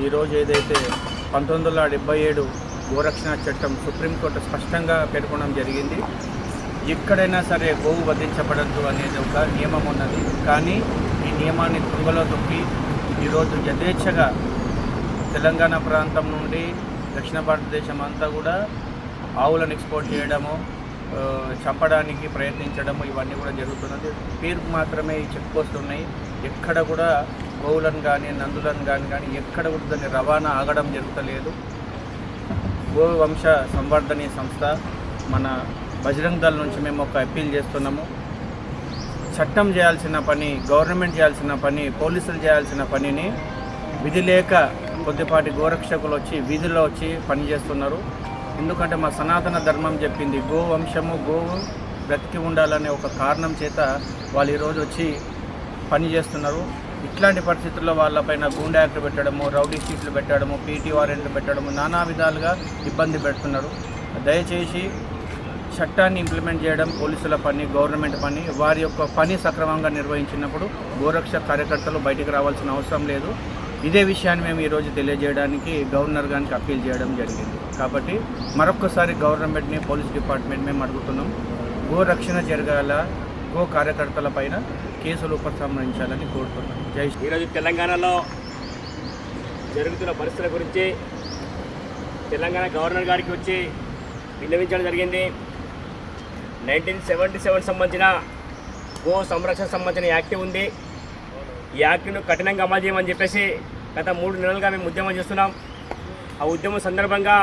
ఈరోజు ఏదైతే 1977 గోరక్షణ చట్టం సుప్రీంకోర్టు స్పష్టంగా పేర్కొనడం జరిగింది. ఎక్కడైనా సరే గోవు వధించబడద్దు అనేది ఒక నియమం ఉన్నది. కానీ ఈ నియమాన్ని తుంగలో తొక్కి ఈరోజు యథేచ్ఛగా తెలంగాణ ప్రాంతం నుండి దక్షిణ భారతదేశం అంతా కూడా ఆవులను ఎక్స్పోర్ట్ చేయడము, చంపడానికి ప్రయత్నించడము ఇవన్నీ కూడా జరుగుతున్నది. పేరుకు మాత్రమే ఈ చెక్ పోస్ట్ ఉన్నాయి. ఎక్కడ కూడా గోవులను కానీ నందులను కానీ ఎక్కడ కూడా దాన్ని రవాణా ఆగడం జరుగుతలేదు. గో వంశ సంవర్ధని సంస్థ మన బజరంగ్ దళ్ నుంచి మేము ఒక అప్పీల్ చేస్తున్నాము. చట్టం చేయాల్సిన పని, గవర్నమెంట్ చేయాల్సిన పని, పోలీసులు చేయాల్సిన పనిని విధి లేక కొద్దిపాటి గోరక్షకులు వచ్చి వీధుల్లో వచ్చి పనిచేస్తున్నారు. ఎందుకంటే మా సనాతన ధర్మం చెప్పింది గో వంశము, గోవు బ్రతికి ఉండాలనే ఒక కారణం చేత వాళ్ళు ఈరోజు వచ్చి పనిచేస్తున్నారు. ఇట్లాంటి పరిస్థితుల్లో వాళ్ళపైన గూండా యాక్ట్ పెట్టడము, రౌడీ షీట్లు పెట్టడము, పీటీ వారెంట్లు పెట్టడము, నానా విధాలుగా ఇబ్బంది పెడుతున్నారు. దయచేసి చట్టాన్ని ఇంప్లిమెంట్ చేయడం పోలీసుల పని, గవర్నమెంట్ పని. వారి యొక్క పని సక్రమంగా నిర్వహించినప్పుడు గోరక్ష కార్యకర్తలు బయటికి రావాల్సిన అవసరం లేదు. ఇదే విషయాన్ని మేము ఈరోజు తెలియజేయడానికి గవర్నర్ గారికి అప్పీల్ చేయడం జరిగింది. కాబట్టి మరొక్కసారి గవర్నమెంట్ని, పోలీస్ డిపార్ట్మెంట్ మేము అడుగుతున్నాం, గో రక్షణ జరగాల, గో కార్యకర్తల పైన కేసులు ఉపసంహరించాలని కోరుతున్నాం. జై శ్రీ. ఈరోజు తెలంగాణలో జరుగుతున్న పరిస్థితుల గురించి తెలంగాణ గవర్నర్ గారికి వచ్చి విన్నవించడం జరిగింది. 1977 సంబంధించిన గో సంరక్షణ సంబంధించిన యాక్ట్ ఉంది. ఈ యాక్ట్ను కఠినంగా అమలు చేయమని చెప్పేసి గత 3 నెలలుగా మేము ఉద్యమం చేస్తున్నాం. ఆ ఉద్యమం సందర్భంగా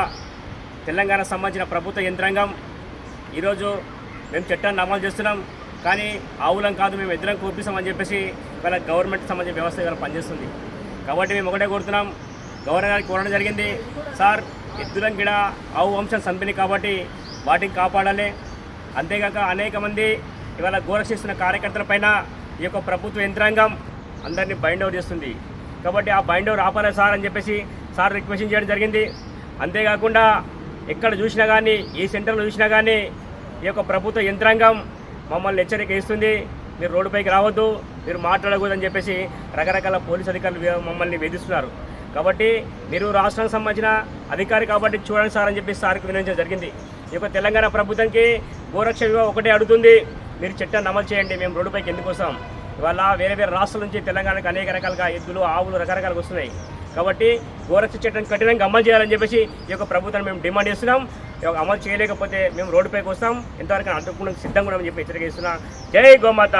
తెలంగాణ సంబంధించిన ప్రభుత్వ యంత్రాంగం ఈరోజు మేము చట్టాన్ని అమలు చేస్తున్నాం, కానీ ఆవులం కాదు మేము ఎద్దులం కూర్పిస్తామని చెప్పేసి వాళ్ళ గవర్నమెంట్ సంబంధించిన వ్యవస్థ ఇవాళ పనిచేస్తుంది. కాబట్టి మేము ఒకటే కోరుతున్నాం, గవర్నర్ గారికి కోరడం జరిగింది, సార్ ఎద్దులం గిడ ఆవు వంశం చంపినాయి కాబట్టి వాటిని కాపాడాలి. అంతేగాక అనేక మంది ఇవాళ గోరక్షిస్తున్న కార్యకర్తల పైన ఈ యొక్క ప్రభుత్వ యంత్రాంగం అందరినీ బైండ్ అవుట్ చేస్తుంది. కాబట్టి ఆ బైండ్ అవుట్ ఆపాలి సార్ అని చెప్పేసి సార్ రిక్వెస్ట్ చేయడం జరిగింది. అంతేకాకుండా ఎక్కడ చూసినా కానీ, ఏ సెంటర్లో చూసినా కానీ ఈ యొక్క ప్రభుత్వ యంత్రాంగం మమ్మల్ని హెచ్చరిక ఇస్తుంది, మీరు రోడ్డుపైకి రావద్దు, మీరు మాట్లాడకూడదని చెప్పేసి రకరకాల పోలీసు అధికారులు మమ్మల్ని వేధిస్తున్నారు. కాబట్టి మీరు రాష్ట్రానికి సంబంధించిన అధికారి కాబట్టి చూడండి సార్ అని చెప్పి సార్కి వినియోగించడం జరిగింది. ఈ యొక్క తెలంగాణ ప్రభుత్వానికి గోరక్ష విభాగం ఒకటే అడుగుతుంది, మీరు చట్టాన్ని అమలు చేయండి, మేము రోడ్డుపైకి ఎందుకు వస్తాం. ఇవాళ వేరే వేరే రాష్ట్రాల నుంచి తెలంగాణకు అనేక రకాలుగా ఎద్దులు, ఆవులు రకరకాలుగా వస్తున్నాయి. కాబట్టి గోరక్ష చట్టం కఠినంగా అమలు చేయాలని చెప్పేసి ఈ యొక్క ప్రభుత్వాన్ని మేము డిమాండ్ చేస్తున్నాం. అమలు చేయలేకపోతే మేము రోడ్డుపైకి వస్తాం, ఎంతవరకు అడ్డుకోవడానికి సిద్ధంగా ఉన్నామని చెప్పి హెచ్చరిక ఇస్తున్నాం. జై గోమాత.